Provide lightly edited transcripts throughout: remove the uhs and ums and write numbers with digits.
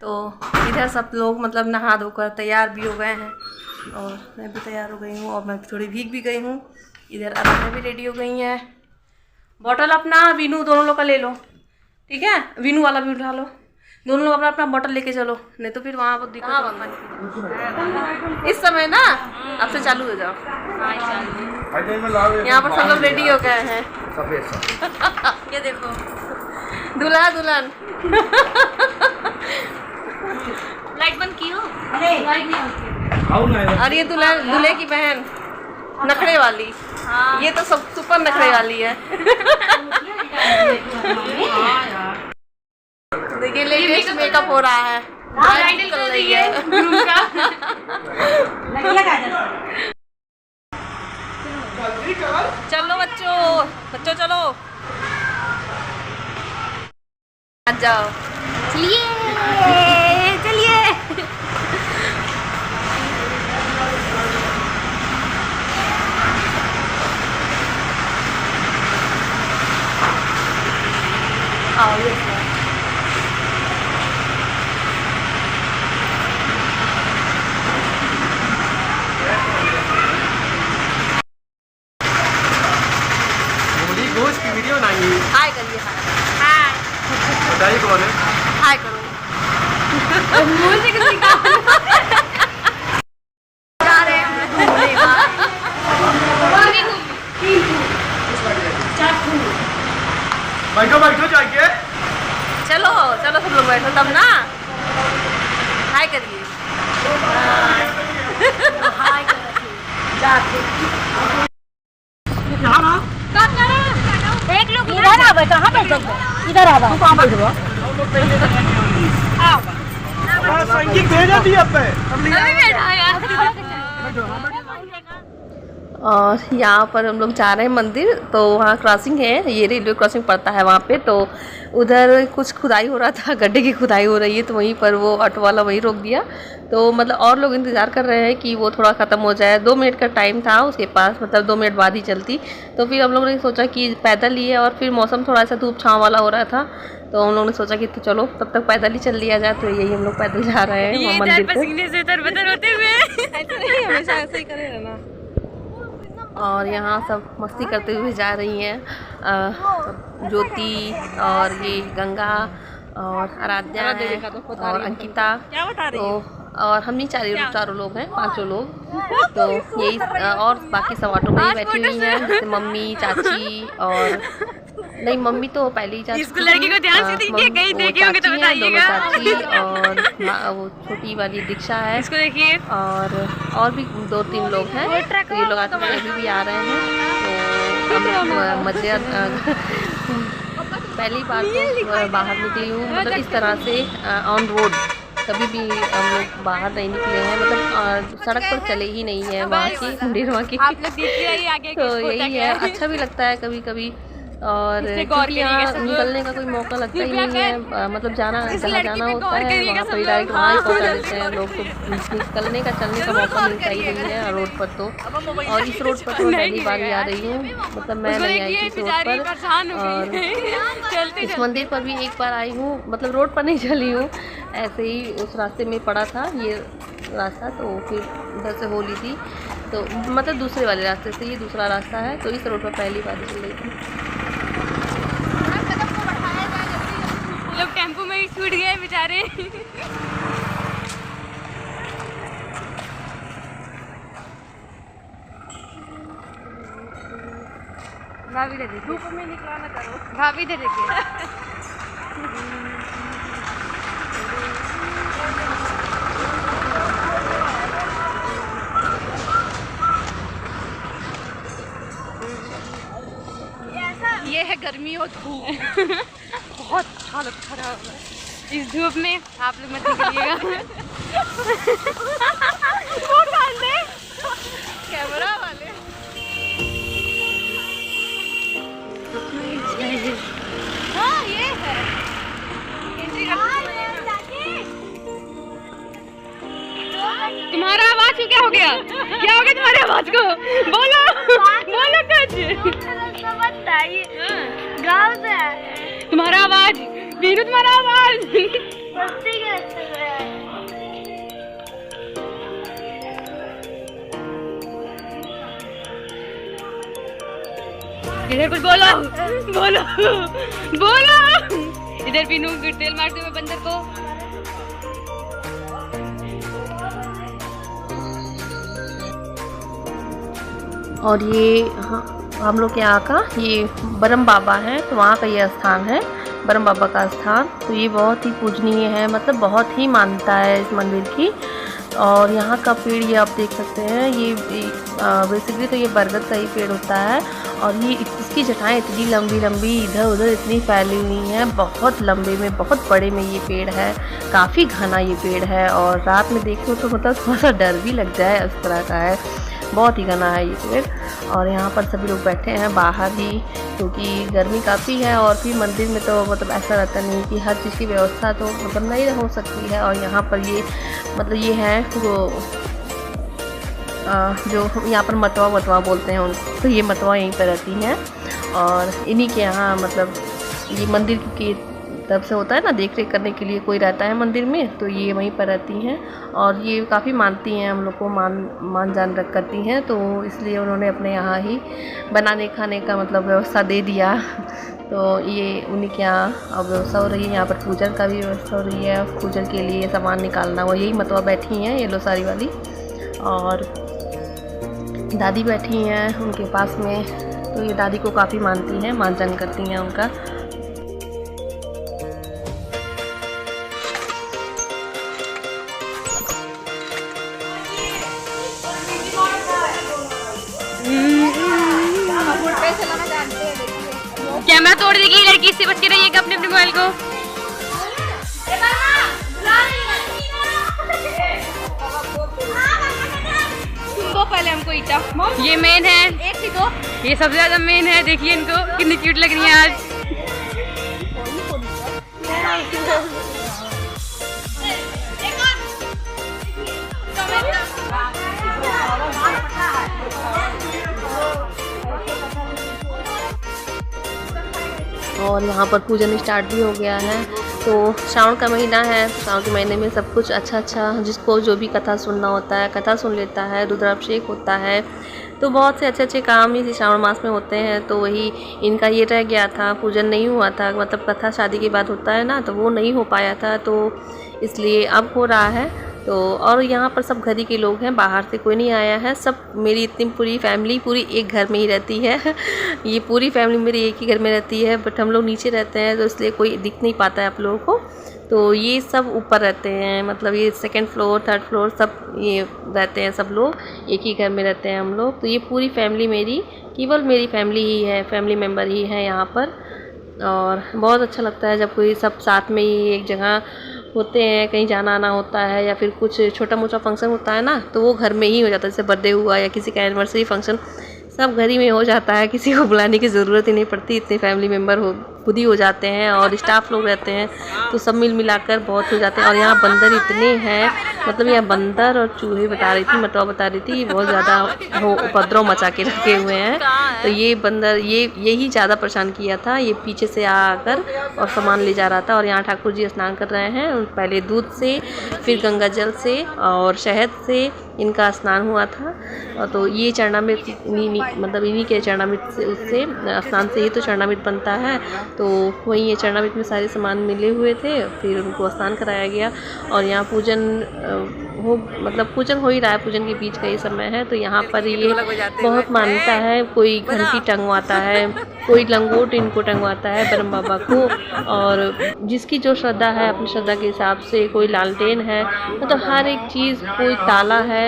तो इधर सब लोग मतलब नहा धोकर तैयार भी हो गए हैं और मैं भी तैयार हो गई हूँ और मैं थोड़ी भीग भी गई हूँ। इधर अराध्या भी रेडी हो गई हैं। बॉटल अपना वीनू दोनों लोग का ले लो, ठीक है? वीनू वाला भी उठा लो, दोनों लोग अपना अपना बॉटल लेके चलो, नहीं तो फिर वहाँ पर इस समय ना अब से चालू हो जाओ। यहाँ पर सब लोग रेडी हो गए हैं। ये देखो दूल्हा दुल्हन। लाइट बंद की हो? अरे लाइट नहीं होती। और ये दुल्हन दूल्हे की बहन नखरे वाली। हाँ। ये तो सब सुपर नखरे वाली है। देखिए लेटेस्ट मेकअप हो रहा है, ब्राइडल कर रही है। चलो बच्चों चलो आ जाओ, चलिए चलिए। आओ ये गोश्त की वीडियो बनाएंगे। हाय करिए, हाय बताइए कौन है? हाय करो। मुझे किसी का जा रहे हैं घूमने बैठो जाके। चलो चलो सब लोग बैठो तब ना। हाय करिए, हाय एक लोग इधर आ बैठो। हाँ बैठो, इधर आ बैठो। कहाँ बैठो? संगीत भेजा दिया पे। और यहाँ पर हम लोग जा रहे हैं मंदिर, तो वहाँ क्रॉसिंग है, ये रेलवे क्रॉसिंग पड़ता है वहाँ पे। तो उधर कुछ खुदाई हो रहा था, गड्ढे की खुदाई हो रही है, तो वहीं पर वो ऑटो वाला वहीं रोक दिया। तो मतलब और लोग इंतज़ार कर रहे हैं कि वो थोड़ा ख़त्म हो जाए। 2 मिनट का टाइम था उसके पास, मतलब 2 मिनट बाद ही चलती। तो फिर हम लोगों ने सोचा कि पैदल ही है और फिर मौसम थोड़ा सा धूप छाँव वाला हो रहा था, तो हम लोगों ने सोचा कि तो चलो तब तक पैदल ही चल लिया जाए। तो यही हम लोग पैदल जा रहे हैं मंदिर पे। पसीने से तरबतर होते हुए। ऐसे नहीं, हमेशा ऐसे ही करे रहना। और यहाँ सब मस्ती करते हुए जा रही हैं ज्योति और ये गंगा और आराध्या और अंकिता। क्या बता रही है? और हम ही चारों लोग हैं, 5 लोग। तो यही और बाकी सब ऑटो में ही बैठी हुई हैं, जैसे मम्मी, चाची और नहीं मम्मी तो पहले ही चाची। इसको लड़की को ध्यान से देखिए, कहीं देखे होंगे तो बताइएगा। चाची और वो छोटी वाली दीक्षा है, इसको देखिए। और भी 2-3 लोग हैं। तो ये लोग आते अभी भी आ रहे हैं। तो हम मजे पहली बार तो बाहर निकली हूँ, मतलब इस तरह से ऑन रोड कभी भी हम लोग बाहर नहीं निकले हैं, मतलब सड़क पर चले ही नहीं है वहाँ की मंदिर वहाँ की। तो यही है, अच्छा भी लगता है कभी कभी। और क्योंकि यहाँ निकलने का कोई मौका लगता ही नहीं है, मतलब जहाँ जाना होता है वहाँ पर डायरेक्ट वहाँ ही पहुँचा देते हैं लोग। तो निकलने का चलने का मौका मिलता ही नहीं है रोड पर। तो और इस रोड पर तो पहली बार ही आ रही हूँ, मतलब मैं नहीं आई थी इस रोड पर। और इस मंदिर पर भी एक बार आई हूँ, मतलब रोड पर नहीं चली हूँ, ऐसे ही उस रास्ते में पड़ा था ये रास्ता। तो फिर उधर से होली थी, तो मतलब दूसरे वाले रास्ते से, ये दूसरा रास्ता है। तो इस रोड पर पहली बार चल रही थी। लोग टेम्पो में ही छूट गए बेचारे। भाभी दे देखिए, धूप में निकला ना करो। भाभी दे देखिए। ये है गर्मी और धूप। बहुत हालत खराब है इस धूप में, आप लोग मत निकलिएगा। कैमरा वाले हाँ ये है। तुम्हारा आवाज को क्या हो गया? क्या हो गया तुम्हारी आवाज को? बोलो बोलो कुछ। गाँव से तुम्हारा आवाज, वीरू तुम्हारा आवाज। इधर कुछ बोलो बोलो बोलो। इधर पीनू तेल मारते हुए बंदर को। और ये हम लोग के यहाँ का ये ब्रह्म बाबा है, तो वहाँ का ये स्थान है, ब्रह्म बाबा का स्थान। तो ये बहुत ही पूजनीय है, मतलब बहुत ही मान्यता है इस मंदिर की। और यहाँ का पेड़ ये आप देख सकते हैं, ये बेसिकली तो ये बरगद का ही पेड़ होता है। और ये इसकी जटाएं इतनी लंबी लंबी इधर उधर इतनी फैली हुई हैं, बहुत लंबे में बहुत बड़े में ये पेड़ है, काफ़ी घना ये पेड़ है। और रात में देखो तो मतलब थोड़ा सा डर भी लग जाए, उस तरह का है, बहुत ही घना है ये पेड़। और यहाँ पर सभी लोग बैठे हैं बाहर ही, क्योंकि गर्मी काफ़ी है। और फिर मंदिर में तो मतलब ऐसा रहता नहीं कि हर चीज़ की व्यवस्था तो मतलब नहीं हो सकती है। और यहाँ पर ये मतलब ये है वो जो यहाँ पर मतवा बोलते हैं उनको, तो ये मतवा यहीं पर रहती हैं। और इन्हीं के यहाँ मतलब ये मंदिर की तरफ से होता है ना, देख रेख करने के लिए कोई रहता है मंदिर में, तो ये वहीं पर रहती हैं। और ये काफ़ी मानती हैं, हम लोग को मान जान रख करती हैं, तो इसलिए उन्होंने अपने यहाँ ही बनाने खाने का मतलब व्यवस्था दे दिया। तो ये उन्हीं के यहाँ अब व्यवस्था हो रही है। यहाँ पर पूजन का भी व्यवस्था हो रही है, पूजन के लिए सामान निकालना, वो यही मतवा बैठी हैं येलो साड़ी वाली। और दादी बैठी हैं उनके पास में, तो ये दादी को काफ़ी मानती हैं, मान जान करती हैं उनका। कैमरा तोड़ देगी लड़की, से बच के रहिएगा अपने अपने मोबाइल को। दो पहले हमको ईटा, ये मेन है, एक ही दो, ये सबसे ज्यादा मेन है। देखिए इनको कितनी क्यूट लग रही है आज। और यहाँ पर पूजन स्टार्ट भी हो गया है। तो श्रावण का महीना है, श्रावण के महीने में सब कुछ अच्छा जिसको जो भी कथा सुनना होता है कथा सुन लेता है, रुद्राभिषेक होता है, तो बहुत से अच्छे अच्छे काम इसी श्रावण मास में होते हैं। तो वही इनका ये रह गया था, पूजन नहीं हुआ था, मतलब कथा शादी के बाद होता है ना, तो वो नहीं हो पाया था, तो इसलिए अब हो रहा है। तो और यहाँ पर सब घर ही के लोग हैं, बाहर से कोई नहीं आया है, सब मेरी इतनी पूरी फैमिली पूरी एक घर में ही रहती है। ये पूरी फैमिली मेरी एक ही घर में रहती है, बट हम लोग नीचे रहते हैं, तो इसलिए कोई दिख नहीं पाता है आप लोगों को। तो ये सब ऊपर रहते हैं, मतलब ये 2nd फ्लोर 3rd फ्लोर सब ये रहते हैं, सब लोग एक ही घर में रहते हैं हम लोग। तो ये पूरी फैमिली मेरी, केवल मेरी फैमिली ही है, फैमिली मेम्बर ही है यहाँ पर। और बहुत अच्छा लगता है जब कोई सब साथ में ही एक जगह होते हैं, कहीं जाना आना होता है या फिर कुछ छोटा मोटा फंक्शन होता है ना, तो वो घर में ही हो जाता है। जैसे बर्थडे हुआ या किसी का एनिवर्सरी फंक्शन, सब घर ही में हो जाता है, किसी को बुलाने की ज़रूरत ही नहीं पड़ती, इतने फैमिली मेम्बर खुद ही हो जाते हैं। और स्टाफ लोग रहते हैं, तो सब मिल मिलाकर बहुत हो जाते हैं। और यहाँ बंदर इतने हैं, मतलब यहाँ बंदर और चूहे बता रही थी, मतवा बता रही थी, बहुत ज़्यादा वो उपद्रव मचा के रखे हुए हैं। तो ये बंदर यही ज़्यादा परेशान किया था, ये पीछे से आकर और सामान ले जा रहा था। और यहाँ ठाकुर जी स्नान कर रहे हैं, पहले दूध से, फिर गंगा जल से और शहद से इनका स्नान हुआ था। तो ये चरणामृत मतलब इन्हीं के चरणामृत से, उससे स्नान से ही तो चरणामृत बनता है। तो वहीं ये चरणामृत में सारे सामान मिले हुए थे, फिर उनको स्नान कराया गया। और यहाँ पूजन पूजन हो ही रहा है, पूजन के बीच का ये समय है। तो यहाँ पर ये बहुत मान्यता है, कोई घंटी टंगवाता है, कोई लंगोट इनको टंगवाता है ब्रह्म बाबा को। और जिसकी जो श्रद्धा है अपनी श्रद्धा के हिसाब से, कोई लालटेन है, मतलब हर एक चीज़, कोई ताला है,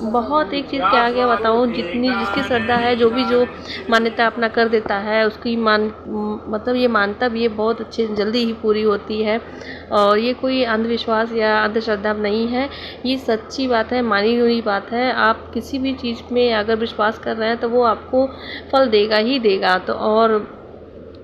बहुत एक चीज़ क्या आगे बताऊँ, जिसकी श्रद्धा है, जो मान्यता अपना कर देता है, उसकी मतलब ये मान्यता भी ये बहुत अच्छे जल्दी ही पूरी होती है। और ये कोई अंधविश्वास या अंधश्रद्धा नहीं है, ये सच्ची बात है, मानी हुई बात है। आप किसी भी चीज़ में अगर विश्वास कर रहे हैं तो वो आपको फल देगा ही देगा। तो और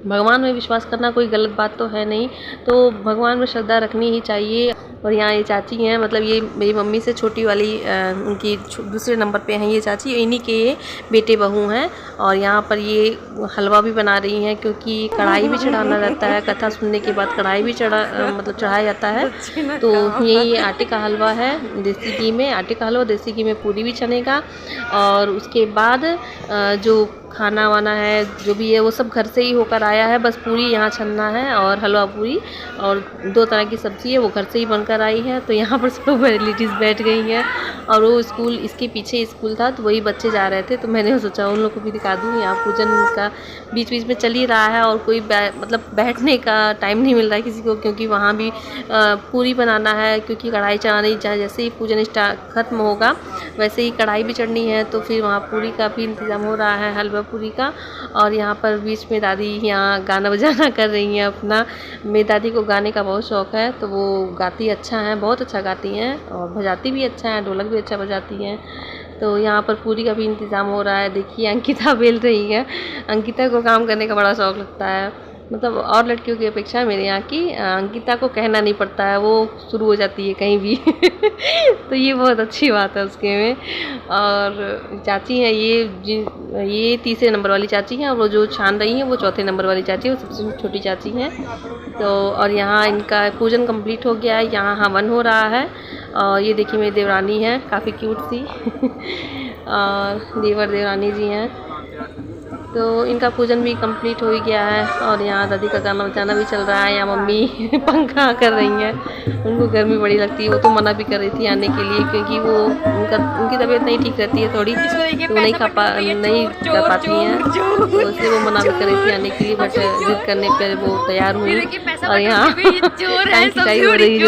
भगवान में विश्वास करना कोई गलत बात तो है नहीं, तो भगवान में श्रद्धा रखनी ही चाहिए। और यहाँ ये चाची हैं, मतलब ये मेरी मम्मी से छोटी वाली, उनकी दूसरे नंबर पे हैं ये चाची, इन्हीं के बेटे बहू हैं। और यहाँ पर ये हलवा भी बना रही हैं, क्योंकि कढ़ाई भी चढ़ाना रहता है, कथा सुनने के बाद कढ़ाई भी चढ़ाया जाता है। तो ये आटे का हलवा है, देसी घी में आटे का हलवा, देसी घी में पूरी भी चनेगा। और उसके बाद जो खाना वाना है जो भी है वो सब घर से ही होकर आया है। बस पूरी यहाँ छनना है और हलवा पूरी और 2 तरह की सब्ज़ी है वो घर से ही बनकर आई है। तो यहाँ पर सब रिलेटिव्स बैठ गई हैं और वो स्कूल, इसके पीछे स्कूल था तो वही बच्चे जा रहे थे, तो मैंने सोचा उन लोग को भी दिखा दूँ। यहाँ पूजन का बीच बीच में चल ही रहा है और कोई मतलब बैठने का टाइम नहीं मिल रहा है किसी को, क्योंकि वहाँ भी पूरी बनाना है, क्योंकि कढ़ाई चढ़ानी, जैसे ही पूजन ख़त्म होगा वैसे ही कढ़ाई भी चढ़नी है। तो फिर वहाँ पूरी का भी इंतज़ाम हो रहा है, हलवा पूरी का। और यहाँ पर बीच में दादी यहाँ गाना बजाना कर रही हैं अपना। मेरी दादी को गाने का बहुत शौक़ है, तो वो गाती अच्छा है, बहुत अच्छा गाती हैं और बजाती भी अच्छा है, ढोलक भी अच्छा बजाती हैं। तो यहाँ पर पूरी का भी इंतज़ाम हो रहा है। देखिए अंकिता बेल रही है। अंकिता को काम करने का बड़ा शौक़ लगता है, मतलब और लड़कियों की अपेक्षा मेरे यहाँ की अंकिता को कहना नहीं पड़ता है, वो शुरू हो जाती है कहीं भी तो ये बहुत अच्छी बात है उसके में। और चाची हैं ये 3रे नंबर वाली चाची हैं और वो जो छान रही हैं वो 4थे नंबर वाली चाची है, वो सबसे छोटी चाची हैं। तो और यहाँ इनका पूजन कंप्लीट हो गया है, यहाँ हवन हो रहा है। और ये देखिए मेरी देवरानी है, काफ़ी क्यूट सी और देवर देवरानी जी हैं। तो इनका पूजन भी कंप्लीट हो ही गया है और यहाँ दादी का गाना बजाना भी चल रहा है। यहाँ मम्मी पंखा कर रही हैं, उनको गर्मी बड़ी लगती है, वो तो मना भी कर रही थी आने के लिए, क्योंकि वो उनकी तबीयत नहीं ठीक रहती है थोड़ी, तो नहीं कर पाती हैं, तो इसलिए वो मना भी कर रही थी आने के लिए। बट जिद करने पर वो तैयार हुई और यहाँ खिंचाई हो रही है।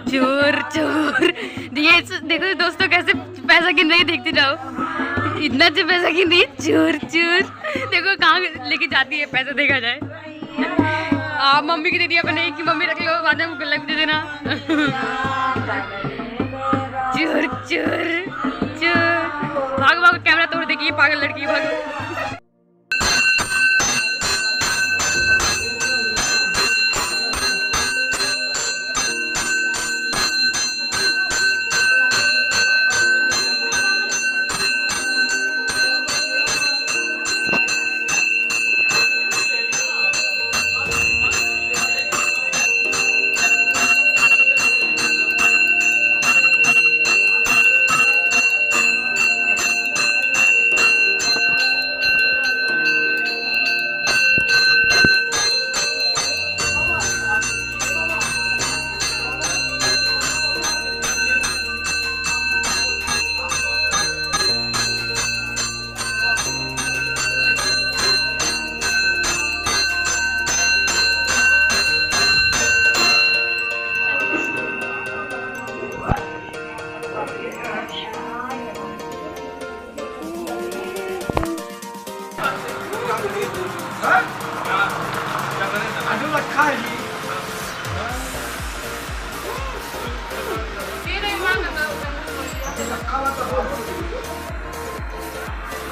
चोर चोर, ये देखो दोस्तों कैसे पैसा गिन रही है, देखते जाओ इतना जो पैसा गिन रही है। चोर चोर देखो कहाँ लेके जाती है पैसा, देखा जाए। मम्मी की दे दिया मैंने कि मम्मी रख लो, बाद में गुल्ला भी दे देना। चोर चोर चोर, भागो भागो, कैमरा तोड़ देगी पागल लड़की, भागो।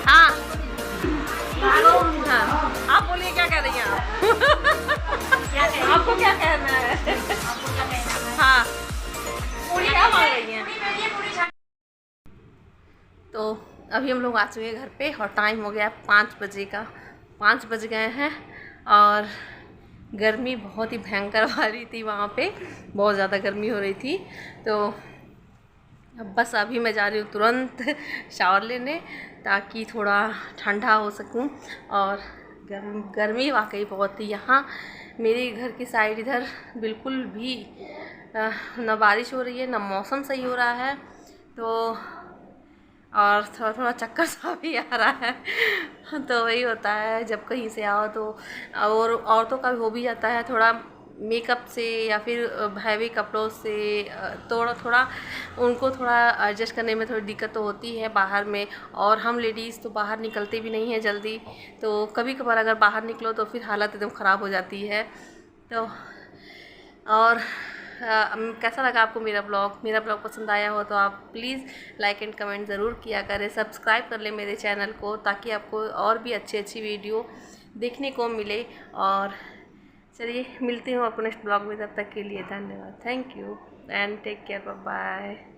हाँ आप बोलिए क्या कह रही हैं आप? आपको क्या कहना है? हाँ पूरी क्या मांग रही हैं? तो अभी हम लोग आ चुके हैं घर पे और टाइम हो गया 5 बजे का, 5 बज गए हैं और गर्मी बहुत ही भयंकर वाली थी, वहाँ पे बहुत ज़्यादा गर्मी हो रही थी। तो अब बस अभी मैं जा रही हूँ तुरंत शावर लेने, ताकि थोड़ा ठंडा हो सकूँ। और गर्मी वाकई बहुत थी यहाँ। मेरे घर की साइड इधर बिल्कुल भी ना बारिश हो रही है ना मौसम सही हो रहा है, तो और थोड़ा थोड़ा चक्कर सा भी आ रहा है। तो वही होता है जब कहीं से आओ तो, और औरतों का भी हो भी जाता है थोड़ा मेकअप से या फिर हैवी कपड़ों से, थोड़ा उनको थोड़ा एडजस्ट करने में थोड़ी दिक्कत तो होती है बाहर में। और हम लेडीज़ तो बाहर निकलते भी नहीं हैं जल्दी, तो कभी कभार अगर बाहर निकलो तो फिर हालत एकदम ख़राब हो जाती है। तो और कैसा लगा आपको मेरा ब्लॉग पसंद आया हो तो आप प्लीज़ लाइक एंड कमेंट ज़रूर किया करें, सब्सक्राइब कर लें मेरे चैनल को, ताकि आपको और भी अच्छी वीडियो देखने को मिले। और चलिए मिलती हूँ आपको नेक्स्ट ब्लॉग में, तब तक के लिए धन्यवाद, thank you and take care, bye bye.